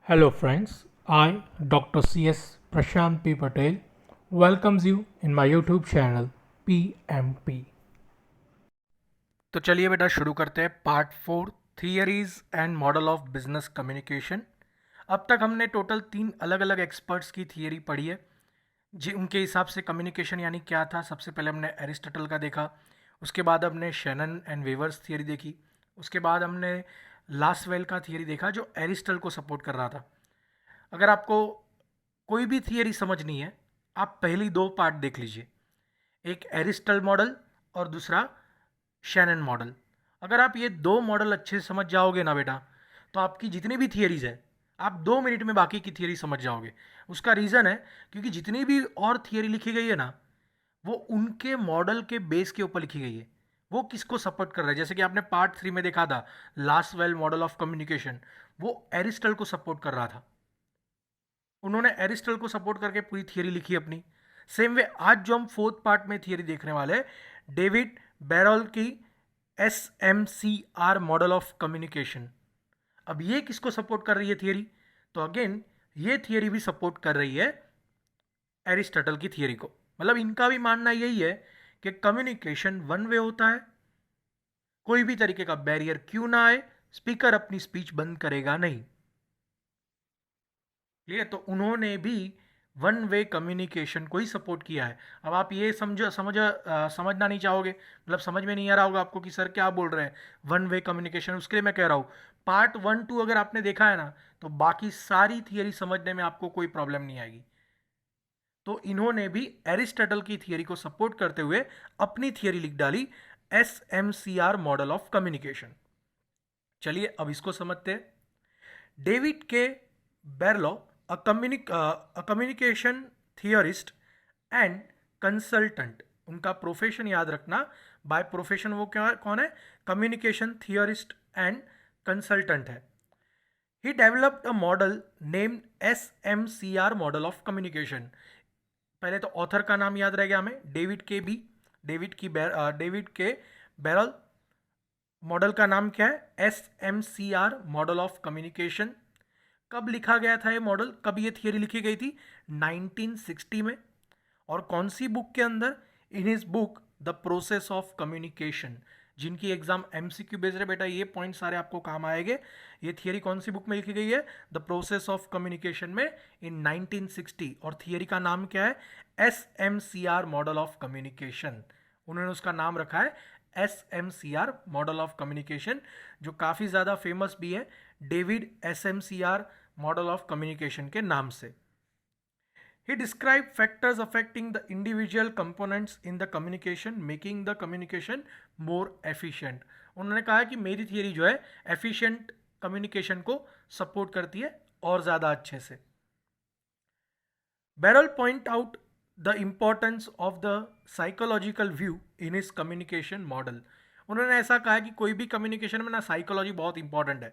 Hello friends, I, Dr. C.S. Prashant P. Patel, welcomes you in my YouTube channel PMP. तो चलिए बेटा शुरू करते हैं part 4 theories and model of business communication. अब तक हमने टोटल 3 अलग अलग एक्सपर्ट्स की थियरी पढ़ी है जी। उनके हिसाब से कम्युनिकेशन यानी क्या था। सबसे पहले हमने एरिस्टटल का देखा, उसके बाद हमने शैनन एंड वेवर्स थियरी देखी, उसके बाद हमने लास्वेल का थियरी देखा जो एरिस्टल को सपोर्ट कर रहा था। अगर आपको कोई भी थियरी समझनी है, आप पहली 2 पार्ट देख लीजिए, एक एरिस्टल मॉडल और दूसरा शैनन मॉडल। अगर आप ये 2 मॉडल अच्छे से समझ जाओगे ना बेटा, तो आपकी जितनी भी थियरीज है आप 2 मिनट में बाकी की थियरी समझ जाओगे। उसका रीज़न है क्योंकि जितनी भी और थियरी लिखी गई है ना, वो उनके मॉडल के बेस के ऊपर लिखी गई है। वो किसको सपोर्ट कर रहा है, जैसे कि आपने पार्ट 3 में देखा था लास्वेल मॉडल ऑफ कम्युनिकेशन, वो एरिस्टल को सपोर्ट कर रहा था। उन्होंने एरिस्टल को सपोर्ट करके पूरी थियरी लिखी अपनी। सेम वे आज जो हम 4th पार्ट में थियरी देखने वाले हैं, डेविड बैरल की SMCR मॉडल ऑफ कम्युनिकेशन। अब ये किसको सपोर्ट कर रही है थियरी, तो अगेन ये थियरी भी सपोर्ट कर रही है एरिस्टटल की थियरी को। मतलब इनका भी मानना यही है कि कम्युनिकेशन वन वे होता है, कोई भी तरीके का बैरियर क्यों ना आए, स्पीकर अपनी स्पीच बंद करेगा नहीं। क्लियर। तो उन्होंने भी वन वे कम्युनिकेशन को ही सपोर्ट किया है। अब आप ये समझना नहीं चाहोगे, मतलब समझ में नहीं आ रहा होगा आपको कि सर क्या बोल रहे हैं वन वे कम्युनिकेशन। उसके लिए मैं कह रहा हूँ पार्ट 1 2 अगर आपने देखा है ना, तो बाकी सारी थियरी समझने में आपको कोई प्रॉब्लम नहीं आएगी। तो इन्होंने भी एरिस्टटल की थियरी को सपोर्ट करते हुए अपनी थियरी लिख डाली, SMCR मॉडल ऑफ कम्युनिकेशन। चलिए अब इसको समझते हैं। डेविड के बैरलॉ, कम्युनिकेशन थियोरिस्ट एंड कंसल्टेंट, उनका प्रोफेशन याद रखना, बाय प्रोफेशन वो क्या कौन है, कम्युनिकेशन थियोरिस्ट एंड कंसल्टेंट है। He developed a model named SMCR model of communication. पहले तो ऑथर का नाम याद रह गया हमें, डेविड के बैरल। मॉडल का नाम क्या है, SMCR मॉडल ऑफ कम्युनिकेशन। कब लिखा गया था ये मॉडल, कब ये थियरी लिखी गई थी, 1960 में। और कौन सी बुक के अंदर, in his book the process of communication. जिनकी एग्जाम MCQ बेस्ड है बेटा, ये पॉइंट सारे आपको काम आएंगे। ये थियरी कौन सी बुक में लिखी गई है, द प्रोसेस ऑफ कम्युनिकेशन में, इन 1960। और थियरी का नाम क्या है, SMCR मॉडल ऑफ कम्युनिकेशन। उन्होंने उसका नाम रखा है SMCR मॉडल ऑफ कम्युनिकेशन, जो काफ़ी ज़्यादा फेमस भी है, David SMCR model of communication के नाम से। He described factors affecting the individual components in the communication, making the communication more efficient. उन्होंने कहा कि मेरी थियरी जो है efficient कम्युनिकेशन को सपोर्ट करती है और ज़्यादा अच्छे से। Barrel point out the importance of the psychological view in his communication model. उन्होंने ऐसा कहा कि कोई भी कम्युनिकेशन में ना साइकोलॉजी बहुत इंपॉर्टेंट है।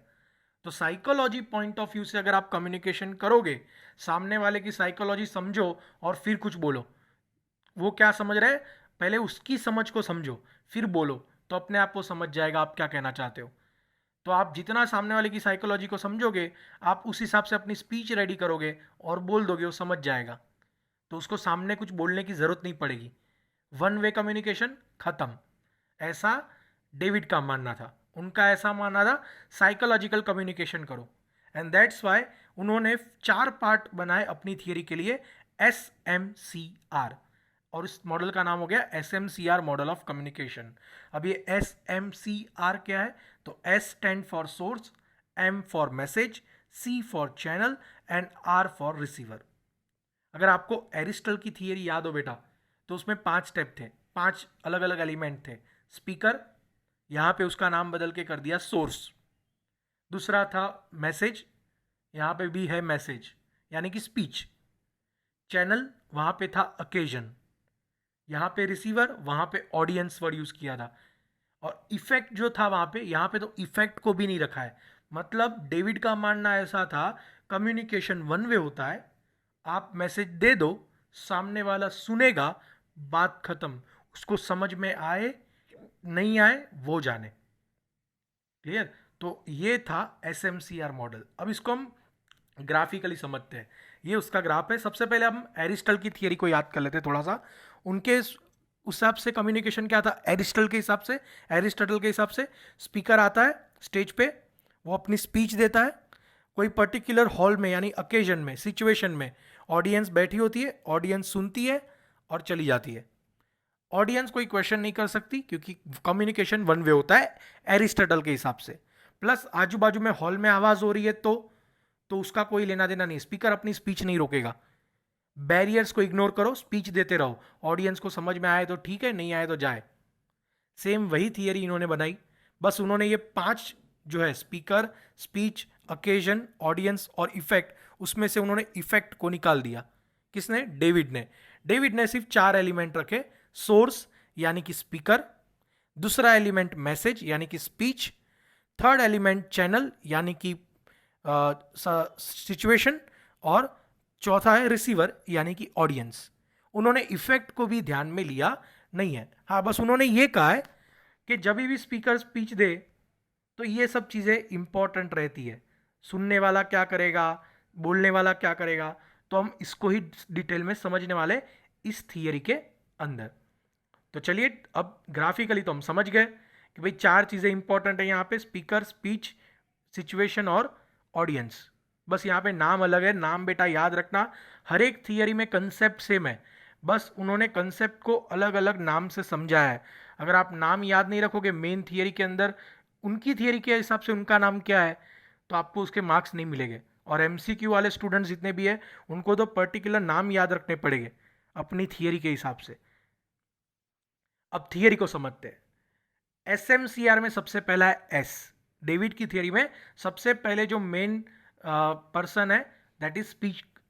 तो साइकोलॉजी पॉइंट ऑफ व्यू से अगर आप कम्युनिकेशन करोगे, सामने वाले की साइकोलॉजी समझो और फिर कुछ बोलो। वो क्या समझ रहा है, पहले उसकी समझ को समझो फिर बोलो, तो अपने आप वो समझ जाएगा आप क्या कहना चाहते हो। तो आप जितना सामने वाले की साइकोलॉजी को समझोगे, आप उस हिसाब से अपनी स्पीच रेडी करोगे और बोल दोगे, वो समझ जाएगा। तो उसको सामने कुछ बोलने की ज़रूरत नहीं पड़ेगी। वन वे कम्युनिकेशन खत्म, ऐसा डेविड का मानना था। उनका ऐसा मानना था साइकोलॉजिकल कम्युनिकेशन करो। एंड दैट्स वाई उन्होंने 4 पार्ट बनाए अपनी थियरी के लिए, SMCR। और इस मॉडल का नाम हो गया SMCR मॉडल ऑफ कम्युनिकेशन। अब ये SMCR क्या है, तो S stand for source, M for message, C for channel and R for receiver. अगर आपको एरिस्टल की थियरी याद हो बेटा, तो उसमें 5 स्टेप थे, 5 अलग अलग एलिमेंट थे। स्पीकर, यहाँ पे उसका नाम बदल के कर दिया सोर्स। दूसरा था मैसेज, यहाँ पे भी है मैसेज यानी कि स्पीच। चैनल, वहाँ पे था अकेजन। यहाँ पे रिसीवर, वहाँ पे ऑडियंस वर्ड यूज़ किया था। और इफेक्ट जो था वहाँ पे, यहाँ पे तो इफेक्ट को भी नहीं रखा है। मतलब डेविड का मानना ऐसा था, कम्युनिकेशन वन वे होता है, आप मैसेज दे दो, सामने वाला सुनेगा, बात खत्म। उसको समझ में आए नहीं आए वो जाने। क्लियर। तो ये था SMCR मॉडल। अब इसको हम ग्राफिकली समझते हैं। ये उसका ग्राफ है। सबसे पहले हम एरिस्टल की थियरी को याद कर लेते हैं थोड़ा सा। उनके उस हिसाब से कम्युनिकेशन क्या था, एरिस्टटल के हिसाब से स्पीकर आता है स्टेज पे, वो अपनी स्पीच देता है, कोई पर्टिकुलर हॉल में यानी अकेजन में, सिचुएशन में ऑडियंस बैठी होती है, ऑडियंस सुनती है और चली जाती है। ऑडियंस कोई क्वेश्चन नहीं कर सकती क्योंकि कम्युनिकेशन वन वे होता है एरिस्टटल के हिसाब से। प्लस आजू बाजू में हॉल में आवाज हो रही है तो उसका कोई लेना देना नहीं, स्पीकर अपनी स्पीच नहीं रोकेगा। बैरियर्स को इग्नोर करो, स्पीच देते रहो, ऑडियंस को समझ में आए तो ठीक है, नहीं आए तो जाए। सेम वही थियरी इन्होंने बनाई, बस उन्होंने ये 5 जो है स्पीकर, स्पीच, अकेजन, ऑडियंस और इफेक्ट, उसमें से उन्होंने इफेक्ट को निकाल दिया। किसने? डेविड ने सिर्फ 4 एलिमेंट रखे। सोर्स यानी कि स्पीकर, दूसरा एलिमेंट मैसेज यानी कि स्पीच, थर्ड एलिमेंट चैनल यानी कि सिचुएशन, और चौथा है रिसीवर यानी कि ऑडियंस। उन्होंने इफेक्ट को भी ध्यान में लिया नहीं है। हाँ, बस उन्होंने ये कहा है कि जब भी स्पीकर स्पीच दे तो ये सब चीज़ें इंपॉर्टेंट रहती है। सुनने वाला क्या करेगा, बोलने वाला क्या करेगा, तो हम इसको ही डिटेल में समझने वाले इस थियरी के अंदर। तो चलिए, अब ग्राफिकली तो हम समझ गए कि भाई 4 चीज़ें इंपॉर्टेंट है यहाँ पे, स्पीकर, स्पीच, सिचुएशन और ऑडियंस। बस यहाँ पे नाम अलग है, नाम बेटा याद रखना। हर एक थियरी में कंसेप्ट सेम है, बस उन्होंने कंसेप्ट को अलग अलग नाम से समझाया है। अगर आप नाम याद नहीं रखोगे मेन थियरी के अंदर, उनकी थियरी के हिसाब से उनका नाम क्या है, तो आपको उसके मार्क्स नहीं मिलेंगे। और एमसीक्यू वाले स्टूडेंट्स जितने भी है उनको तो पर्टिकुलर नाम याद रखने पड़ेंगे अपनी थियरी के हिसाब से। अब थियरी को समझते हैं। एसएमसीआर में सबसे पहला है एस। डेविड की थियरी में सबसे पहले जो मेन पर्सन है दैट इज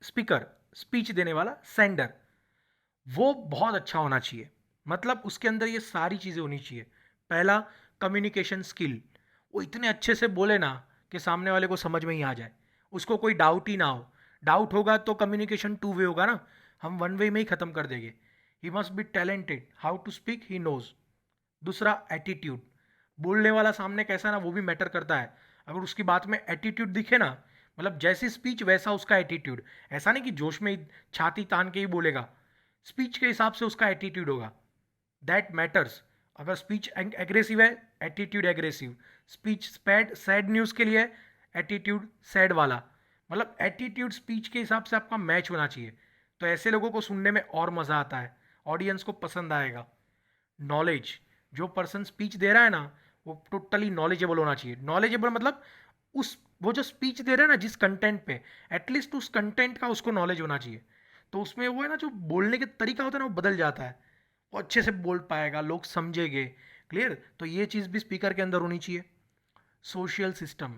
स्पीकर, स्पीच देने वाला, सेंडर। वो बहुत अच्छा होना चाहिए, मतलब उसके अंदर ये सारी चीज़ें होनी चाहिए। पहला, कम्युनिकेशन स्किल, वो इतने अच्छे से बोले ना कि सामने वाले को समझ में ही आ जाए, उसको कोई डाउट ही ना हो। डाउट होगा तो कम्युनिकेशन 2 वे होगा ना, हम 1 वे में ही ख़त्म कर देंगे। He must be talented, how to speak he knows. दूसरा, एटीट्यूड, बोलने वाला सामने कैसा ना वो भी मैटर करता है। अगर उसकी बात में एटीट्यूड दिखे ना, मतलब जैसी स्पीच वैसा उसका एटीट्यूड, ऐसा नहीं कि जोश में ही छाती तान के ही बोलेगा, स्पीच के हिसाब से उसका एटीट्यूड होगा, दैट मैटर्स। अगर स्पीच एग्रेसिव है, attitude aggressive. Speech sad news के लिए, एटीट्यूड सैड वाला। मतलब एटीट्यूड स्पीच के हिसाब से आपका मैच होना चाहिए, तो ऐसे लोगों को सुनने में और मज़ा आता है, ऑडियंस को पसंद आएगा। नॉलेज, जो पर्सन स्पीच दे रहा है ना वो टोटली नॉलेजेबल होना चाहिए। नॉलेजेबल मतलब उस वो जो स्पीच दे रहा है ना जिस कंटेंट पे, एटलीस्ट उस कंटेंट का उसको नॉलेज होना चाहिए। तो उसमें वो है ना, जो बोलने के तरीका होता है ना वो बदल जाता है, वो अच्छे से बोल पाएगा, लोग समझेंगे। क्लियर? तो ये चीज़ भी स्पीकर के अंदर होनी चाहिए। सोशल सिस्टम,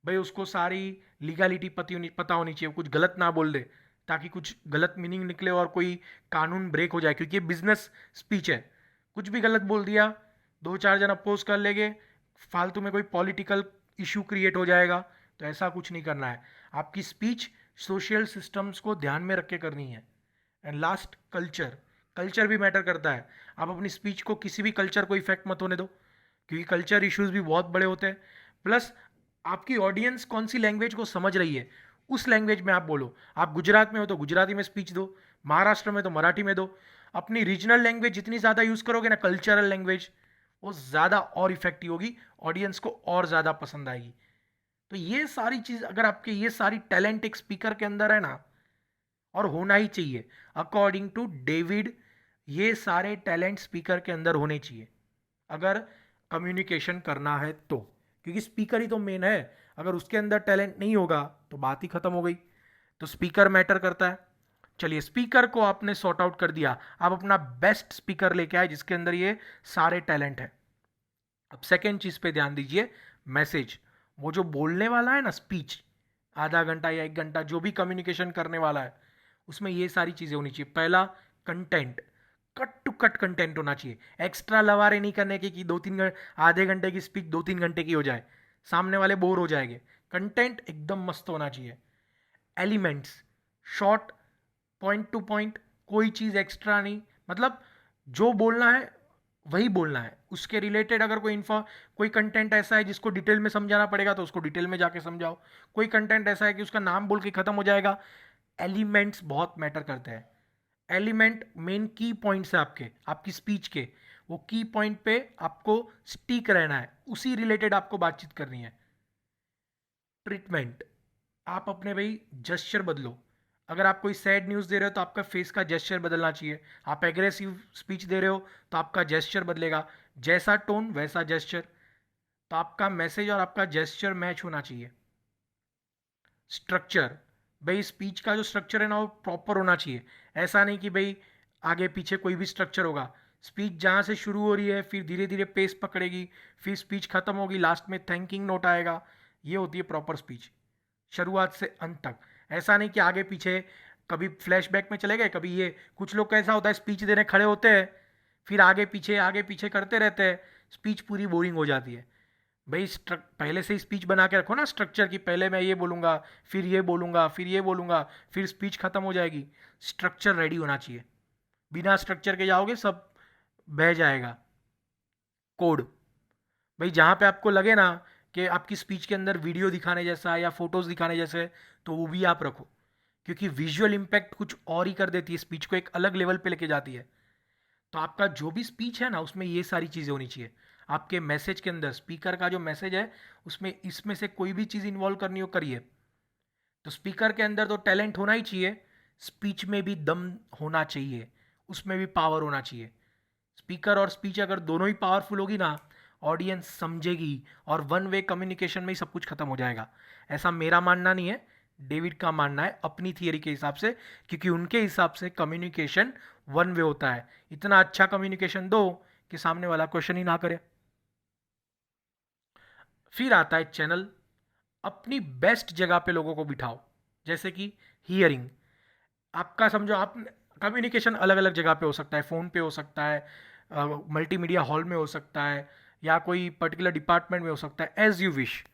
भाई उसको सारी लीगलिटी पता होनी चाहिए, कुछ गलत ना बोल दे ताकि कुछ गलत मीनिंग निकले और कोई कानून ब्रेक हो जाए, क्योंकि ये बिजनेस स्पीच है। कुछ भी गलत बोल दिया, 2-4 जन अपोज कर लेंगे, फालतू में कोई पॉलिटिकल इशू क्रिएट हो जाएगा। तो ऐसा कुछ नहीं करना है, आपकी स्पीच सोशल सिस्टम्स को ध्यान में रख के करनी है। एंड लास्ट, कल्चर, कल्चर भी मैटर करता है। आप अपनी स्पीच को किसी भी कल्चर को इफेक्ट मत होने दो, क्योंकि कल्चर इश्यूज भी बहुत बड़े होते हैं। प्लस आपकी ऑडियंस कौन सी लैंग्वेज को समझ रही है उस लैंग्वेज में आप बोलो। आप गुजरात में हो तो गुजराती में स्पीच दो, महाराष्ट्र में तो मराठी में दो। अपनी रीजनल लैंग्वेज जितनी ज़्यादा यूज़ करोगे ना, कल्चरल लैंग्वेज, वो ज़्यादा और इफेक्टिव होगी, ऑडियंस को और ज़्यादा पसंद आएगी। तो ये सारी चीज़, अगर आपके ये सारी टैलेंट एक स्पीकर के अंदर है ना, और होना ही चाहिए अकॉर्डिंग टू डेविड, ये सारे टैलेंट स्पीकर के अंदर होने चाहिए अगर कम्युनिकेशन करना है तो, क्योंकि स्पीकर ही तो मेन है। अगर उसके अंदर टैलेंट नहीं होगा तो बात ही खत्म हो गई। तो स्पीकर मैटर करता है। चलिए, स्पीकर को आपने सॉर्ट आउट कर दिया, आप अपना बेस्ट स्पीकर लेके आए जिसके अंदर ये सारे टैलेंट है। अब सेकेंड चीज पे ध्यान दीजिए, मैसेज। वो जो बोलने वाला है ना, स्पीच आधा घंटा या 1 घंटा जो भी कम्युनिकेशन करने वाला है, उसमें ये सारी चीजें होनी चाहिए। पहला, content, cut to cut content होना चाहिए। एक्स्ट्रा लवारे नहीं करने की कि 2-3 घंटे, आधे घंटे की स्पीच 2-3 घंटे की हो जाए, सामने वाले बोर हो जाएंगे। कंटेंट एकदम मस्त होना चाहिए। Elements, short, point two point, कोई चीज़ एक्स्ट्रा नहीं, मतलब जो बोलना है वही बोलना है। उसके रिलेटेड अगर कोई कंटेंट ऐसा है जिसको डिटेल में समझाना पड़ेगा तो उसको डिटेल में जाके समझाओ। कोई कंटेंट ऐसा है कि उसका नाम बोल के ख़त्म हो जाएगा। एलिमेंट्स बहुत मैटर करते हैं। एलिमेंट मेन की पॉइंट्स है आपकी स्पीच के। वो की पॉइंट पे आपको स्टिक रहना है, उसी रिलेटेड आपको बातचीत करनी है। ट्रीटमेंट, आप अपने भाई जेस्चर बदलो। अगर आप कोई सैड न्यूज़ दे रहे हो तो आपका फेस का जेस्चर बदलना चाहिए। आप एग्रेसिव स्पीच दे रहे हो तो आपका जेस्चर बदलेगा। जैसा टोन वैसा जेस्चर। तो आपका मैसेज और आपका जेस्चर मैच होना चाहिए। स्ट्रक्चर, भाई स्पीच का जो स्ट्रक्चर है ना वो प्रॉपर होना चाहिए। ऐसा नहीं कि भाई आगे पीछे कोई भी स्ट्रक्चर होगा। स्पीच जहाँ से शुरू हो रही है फिर धीरे धीरे पेस पकड़ेगी, फिर स्पीच खत्म होगी, लास्ट में थैंकिंग नोट आएगा। ये होती है प्रॉपर स्पीच, शुरुआत से अंत तक। ऐसा नहीं कि आगे पीछे कभी फ्लैशबैक में चले गए, कभी ये। कुछ लोग कैसा होता है, स्पीच देने खड़े होते हैं फिर आगे पीछे करते रहते हैं, स्पीच पूरी बोरिंग हो जाती है। भाई पहले से ही स्पीच बना के रखो ना स्ट्रक्चर की, पहले मैं ये बोलूँगा, फिर ये बोलूँगा, फिर ये बोलूँगा, फिर स्पीच खत्म हो जाएगी। स्ट्रक्चर रेडी होना चाहिए। बिना स्ट्रक्चर के जाओगे सब बह जाएगा। कोड, भाई जहाँ पे आपको लगे ना कि आपकी स्पीच के अंदर वीडियो दिखाने जैसा या फोटोज़ दिखाने जैसे, तो वो भी आप रखो। क्योंकि विजुअल इम्पैक्ट कुछ और ही कर देती है, स्पीच को एक अलग लेवल पे लेके जाती है। तो आपका जो भी स्पीच है ना उसमें ये सारी चीज़ें होनी चाहिए। आपके मैसेज के अंदर स्पीकर का जो मैसेज है उसमें इसमें से कोई भी चीज़ इन्वॉल्व करनी हो करिए। तो स्पीकर के अंदर तो टैलेंट होना ही चाहिए, स्पीच में भी दम होना चाहिए, उसमें भी पावर होना चाहिए। स्पीकर और स्पीच अगर दोनों ही पावरफुल होगी ना, ऑडियंस समझेगी और वन वे कम्युनिकेशन में ही सब कुछ खत्म हो जाएगा। ऐसा मेरा मानना नहीं है, डेविड का मानना है अपनी थियरी के हिसाब से। क्योंकि उनके हिसाब से कम्युनिकेशन वन वे होता है। इतना अच्छा कम्युनिकेशन दो कि सामने वाला क्वेश्चन ही ना करे। फिर आता है चैनल। अपनी बेस्ट जगह पे लोगों को बिठाओ। जैसे कि हियरिंग, आपका समझो आप कम्युनिकेशन अलग अलग जगह पे हो सकता है, फ़ोन पे हो सकता है, मल्टीमीडिया हॉल में हो सकता है, या कोई पर्टिकुलर डिपार्टमेंट में हो सकता है, एज यू विश।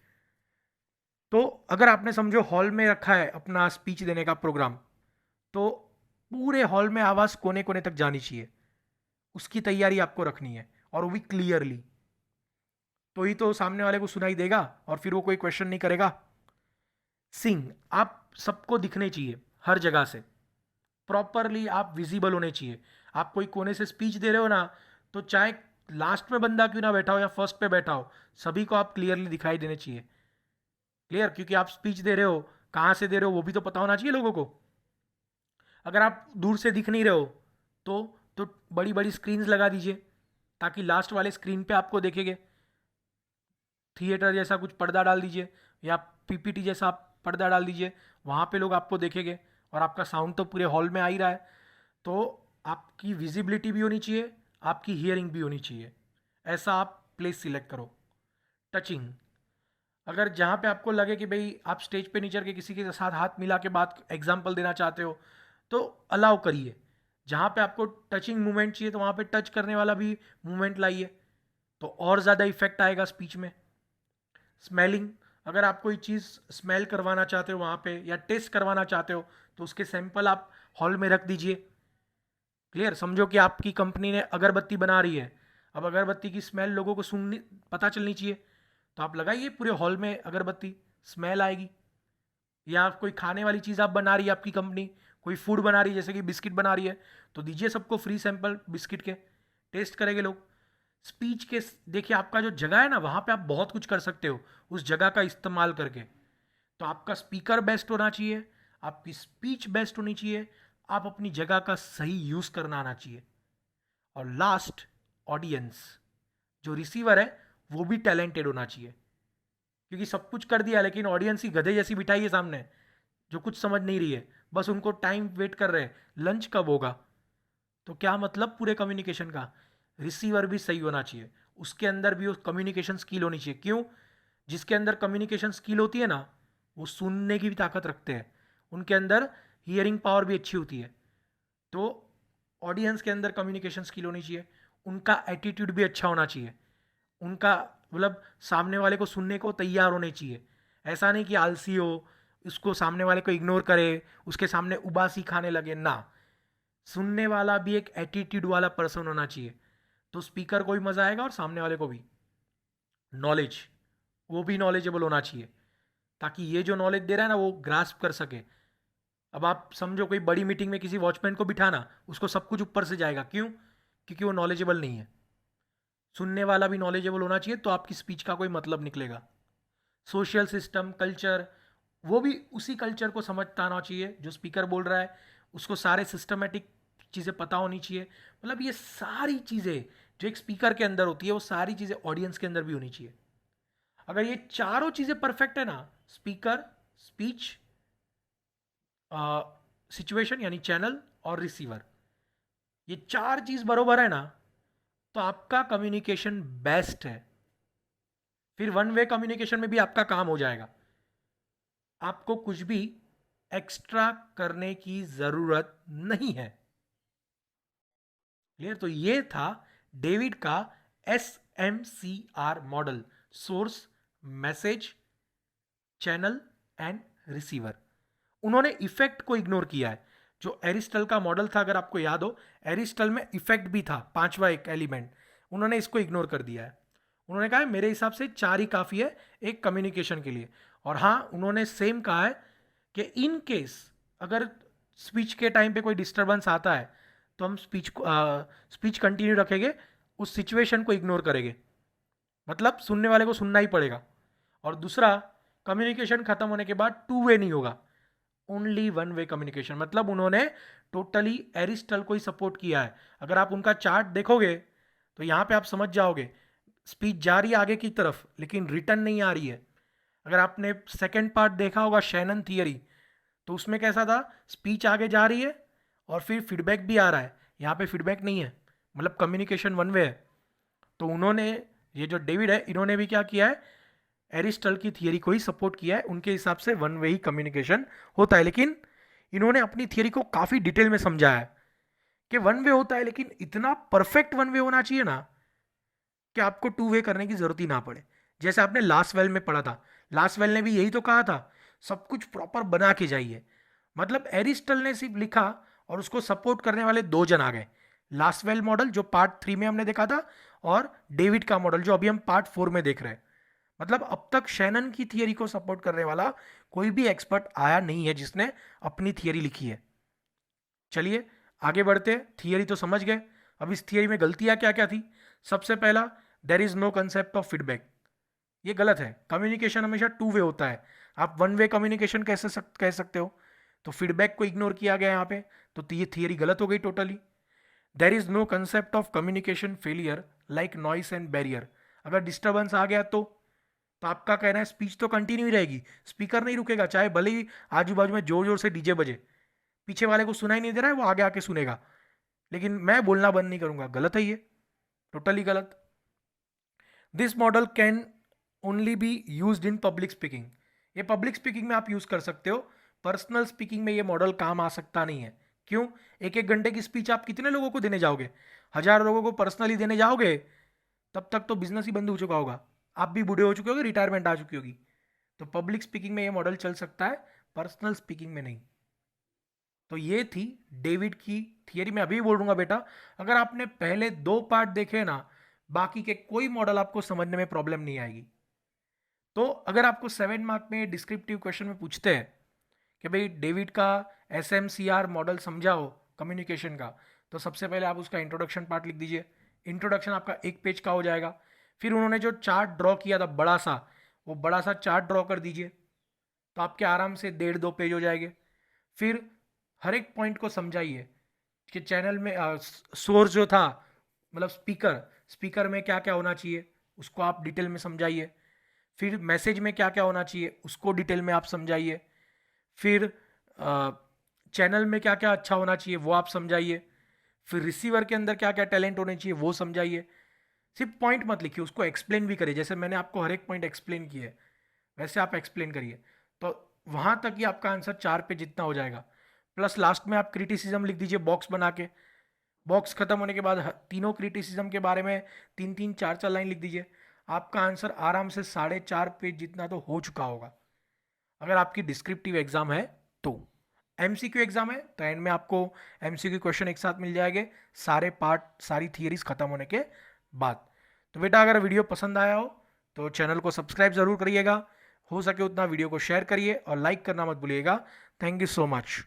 तो अगर आपने समझो हॉल में रखा है अपना स्पीच देने का प्रोग्राम, तो पूरे हॉल में आवाज़ कोने कोने तक जानी चाहिए। उसकी तैयारी आपको रखनी है, और वो भी क्लियरली। तो ही तो सामने वाले को सुनाई देगा और फिर वो कोई क्वेश्चन नहीं करेगा। सिंग, आप सबको दिखने चाहिए हर जगह से, प्रॉपरली आप विजिबल होने चाहिए। आप कोई कोने से स्पीच दे रहे हो ना, तो चाहे लास्ट में बंदा क्यों ना बैठा हो या फर्स्ट पे बैठा हो, सभी को आप क्लियरली दिखाई देने चाहिए। क्लियर, क्योंकि आप स्पीच दे रहे हो, कहाँ से दे रहे हो वो भी तो पता होना चाहिए लोगों को। अगर आप दूर से दिख नहीं रहे हो तो बड़ी बड़ी स्क्रीन्स लगा दीजिए, ताकि लास्ट वाले स्क्रीन पे आपको देखेंगे। थिएटर जैसा कुछ पर्दा डाल दीजिए, या पीपीटी जैसा आप पर्दा डाल दीजिए, वहाँ पे लोग आपको देखेंगे। और आपका साउंड तो पूरे हॉल में आ ही रहा है, तो आपकी विजिबिलिटी भी होनी चाहिए, आपकी हियरिंग भी होनी चाहिए। ऐसा आप प्लेस सिलेक्ट करो। टचिंग, अगर जहाँ पे आपको लगे कि भाई आप स्टेज पे नहीं चढ़ के किसी के साथ हाथ मिला के बात एग्जाम्पल देना चाहते हो, तो अलाउ करिए। जहाँ पे आपको टचिंग मूवमेंट चाहिए तो वहाँ पे टच करने वाला भी मूवमेंट लाइए, तो और ज़्यादा इफेक्ट आएगा स्पीच में। स्मेलिंग, अगर आप कोई चीज़ स्मेल करवाना चाहते हो वहाँ पे, या टेस्ट करवाना चाहते हो, तो उसके सैंपल आप हॉल में रख दीजिए। क्लियर, समझो कि आपकी कंपनी ने अगरबत्ती बना रही है। अब अगरबत्ती की स्मेल लोगों को सुननी पता चलनी चाहिए, तो आप लगाइए पूरे हॉल में अगरबत्ती, स्मेल आएगी। या कोई खाने वाली चीज़ आप बना रही है आपकी कंपनी, कोई फूड बना रही है जैसे कि बिस्किट बना रही है, तो दीजिए सबको फ्री सैंपल बिस्किट के, टेस्ट करेंगे लोग। स्पीच के देखिए आपका जो जगह है ना वहाँ पे आप बहुत कुछ कर सकते हो उस जगह का इस्तेमाल करके। तो आपका स्पीकर बेस्ट होना चाहिए, आपकी स्पीच बेस्ट होनी चाहिए, आप अपनी जगह का सही यूज़ करना आना चाहिए। और लास्ट, ऑडियंस, जो रिसीवर है वो भी टैलेंटेड होना चाहिए। क्योंकि सब कुछ कर दिया लेकिन ऑडियंस ही गधे जैसी बिठाई है सामने, जो कुछ समझ नहीं रही है, बस उनको टाइम वेट कर रहे हैं लंच कब होगा। तो क्या मतलब पूरे कम्युनिकेशन का। रिसीवर भी सही होना चाहिए, उसके अंदर भी वो कम्युनिकेशन स्किल होनी चाहिए। क्यों, जिसके अंदर कम्युनिकेशन स्किल होती है ना, वो सुनने की भी ताकत रखते हैं, उनके अंदर हियरिंग पावर भी अच्छी होती है। तो ऑडियंस के अंदर कम्युनिकेशन स्किल होनी चाहिए, उनका एटीट्यूड भी अच्छा होना चाहिए, उनका मतलब सामने वाले को सुनने को तैयार होने चाहिए। ऐसा नहीं कि आलसी हो, उसको सामने वाले को इग्नोर करे, उसके सामने उबासी खाने लगे ना। सुनने वाला भी एक एटीट्यूड वाला पर्सन होना चाहिए। तो स्पीकर को भी मज़ा आएगा और सामने वाले को भी। नॉलेज, वो भी नॉलेजेबल होना चाहिए ताकि ये जो नॉलेज दे रहा है ना वो ग्रास्प कर सके। अब आप समझो कोई बड़ी मीटिंग में किसी वॉचमैन को बिठाना, उसको सब कुछ ऊपर से जाएगा, क्यों? क्योंकि वो नॉलेजेबल नहीं है। सुनने वाला भी नॉलेजेबल होना चाहिए तो आपकी स्पीच का कोई मतलब निकलेगा। सोशल सिस्टम, कल्चर, वो भी उसी कल्चर को समझता आना चाहिए जो स्पीकर बोल रहा है, उसको सारे सिस्टमेटिक चीज़ें पता होनी चाहिए। मतलब ये सारी चीज़ें जो एक स्पीकर के अंदर होती है वो सारी चीज़ें ऑडियंस के अंदर भी होनी चाहिए। अगर ये चारों चीज़ें परफेक्ट है ना, स्पीकर, स्पीच, सिचुएशन यानी चैनल और रिसीवर, ये चार चीज़ बरोबर है ना, तो आपका कम्युनिकेशन बेस्ट है। फिर वन वे कम्युनिकेशन में भी आपका काम हो जाएगा, आपको कुछ भी एक्स्ट्रा करने की ज़रूरत नहीं है। क्लियर? तो ये था डेविड का SMCR model, source, message, channel and receiver. उन्होंने इफेक्ट को इग्नोर किया है। जो एरिस्टल का मॉडल था, अगर आपको याद हो, एरिस्टल में इफेक्ट भी था, पांचवा एक एलिमेंट, उन्होंने इसको इग्नोर कर दिया है। उन्होंने कहा है मेरे हिसाब से चार ही काफ़ी है एक कम्युनिकेशन के लिए। और हाँ, उन्होंने सेम कहा है कि इन केस अगर स्पीच के टाइम पे कोई डिस्टर्बेंस आता है तो हम स्पीच कंटिन्यू रखेंगे, उस सिचुएशन को इग्नोर करेंगे। मतलब सुनने वाले को सुनना ही पड़ेगा। और दूसरा, कम्युनिकेशन खत्म होने के बाद टू वे नहीं होगा, ओनली वन वे कम्युनिकेशन। मतलब उन्होंने टोटली एरिस्टल को ही सपोर्ट किया है। अगर आप उनका चार्ट देखोगे तो यहाँ पे आप समझ जाओगे स्पीच जा रही है आगे की तरफ लेकिन रिटर्न नहीं आ रही है। अगर आपने सेकंड पार्ट देखा होगा शैनन थियरी, तो उसमें कैसा था, स्पीच आगे जा रही है और फिर फीडबैक भी आ रहा है, यहाँ पे फीडबैक नहीं है, मतलब कम्युनिकेशन वन वे है। तो उन्होंने, ये जो डेविड है, इन्होंने भी क्या किया है, एरिस्टल की थियरी को ही सपोर्ट किया है। उनके हिसाब से वन वे ही कम्युनिकेशन होता है, लेकिन इन्होंने अपनी थियरी को काफ़ी डिटेल में समझाया है कि वन वे होता है लेकिन इतना परफेक्ट वन वे होना चाहिए ना कि आपको टू वे करने की जरूरत ही ना पड़े। जैसे आपने लास्ट वेल में पढ़ा था, लास्ट वेल ने भी यही तो कहा था, सब कुछ प्रॉपर बना के जाइए। मतलब एरिस्टल ने सिर्फ लिखा और उसको सपोर्ट करने वाले दो जन आ गए, लास्ट वेल मॉडल जो पार्ट 3 में हमने देखा था, और डेविड का मॉडल जो अभी हम पार्ट 4 में देख रहे हैं। मतलब अब तक शैनन की थियरी को सपोर्ट करने वाला कोई भी एक्सपर्ट आया नहीं है जिसने अपनी थियरी लिखी है। चलिए आगे बढ़ते हैं, थियरी तो समझ गए। अब इस थियरी में गलतियां क्या क्या थी? सबसे पहला, there is no concept of feedback. ये गलत है, कम्युनिकेशन हमेशा टू वे होता है। आप वन वे कम्युनिकेशन कैसे कह सकते हो? तो फीडबैक को इग्नोर किया गया यहाँ पे, तो ये थियरी गलत हो गई totally. There is no concept of communication failure like noise and barrier. अगर डिस्टर्बेंस आ गया तो आपका कहना है स्पीच तो कंटिन्यू ही रहेगी, स्पीकर नहीं रुकेगा, चाहे भले ही आजू बाजू में जोर जोर से डीजे बजे, पीछे वाले को सुनाई नहीं दे रहा है, वो आगे आके सुनेगा, लेकिन मैं बोलना बंद नहीं करूंगा। गलत है ये, टोटली गलत। This model can only B use in public speaking. ये पब्लिक स्पीकिंग में आप यूज कर सकते हो, पर्सनल स्पीकिंग में ये मॉडल काम आ सकता नहीं है। क्यों? एक एक घंटे की स्पीच आप कितने लोगों को देने जाओगे? 1000 लोगों को पर्सनली देने जाओगे, तब तक तो बिजनेस ही बंद हो चुका होगा, आप भी बूढ़े हो चुके होगे, रिटायरमेंट आ चुकी होगी। तो पब्लिक स्पीकिंग में ये मॉडल चल सकता है, पर्सनल स्पीकिंग में नहीं। तो ये थी डेविड की थियरी। मैं अभी बोल दूंगा बेटा, अगर आपने पहले दो पार्ट देखे ना, बाकी के कोई मॉडल आपको समझने में प्रॉब्लम नहीं आएगी। तो अगर आपको 7 मार्क में डिस्क्रिप्टिव क्वेश्चन में पूछते हैं कि भाई डेविड का SMCR मॉडल समझाओ कम्युनिकेशन का, तो सबसे पहले आप उसका इंट्रोडक्शन पार्ट लिख दीजिए। इंट्रोडक्शन आपका एक पेज का हो जाएगा। फिर उन्होंने जो चार्ट ड्रॉ किया था बड़ा सा, वो बड़ा सा चार्ट ड्रॉ कर दीजिए, तो आपके आराम से 1.5-2 पेज हो जाएंगे। फिर हर एक पॉइंट को समझाइए कि चैनल में सोर्स जो था, मतलब स्पीकर में क्या क्या होना चाहिए उसको आप डिटेल में समझाइए। फिर मैसेज में क्या क्या होना चाहिए उसको डिटेल में आप समझाइए। फिर चैनल में क्या क्या अच्छा होना चाहिए वो आप समझाइए। फिर रिसीवर के अंदर क्या क्या टैलेंट होने चाहिए वो समझाइए। सिर्फ पॉइंट मत लिखिए, उसको एक्सप्लेन भी करिए। जैसे मैंने आपको हर एक पॉइंट एक्सप्लेन किया है वैसे आप एक्सप्लेन करिए, तो वहाँ तक ही आपका आंसर 4 पे जितना हो जाएगा। प्लस लास्ट में आप क्रिटिसिज्म लिख दीजिए बॉक्स बना के। बॉक्स खत्म होने के बाद तीनों क्रिटिसिज्म के बारे में 3-3, 4-4 लाइन लिख दीजिए। आपका आंसर आराम से 4.5 पेज जितना तो हो चुका होगा, अगर आपकी डिस्क्रिप्टिव एग्जाम है तो। MCQ एग्जाम है तो एंड में आपको MCQ क्वेश्चन एक साथ मिल जाएंगे, सारे पार्ट, सारी थियरीज खत्म होने के बात। तो बेटा अगर वीडियो पसंद आया हो तो चैनल को सब्सक्राइब ज़रूर करिएगा, हो सके उतना वीडियो को शेयर करिए और लाइक करना मत भूलिएगा। Thank you so much.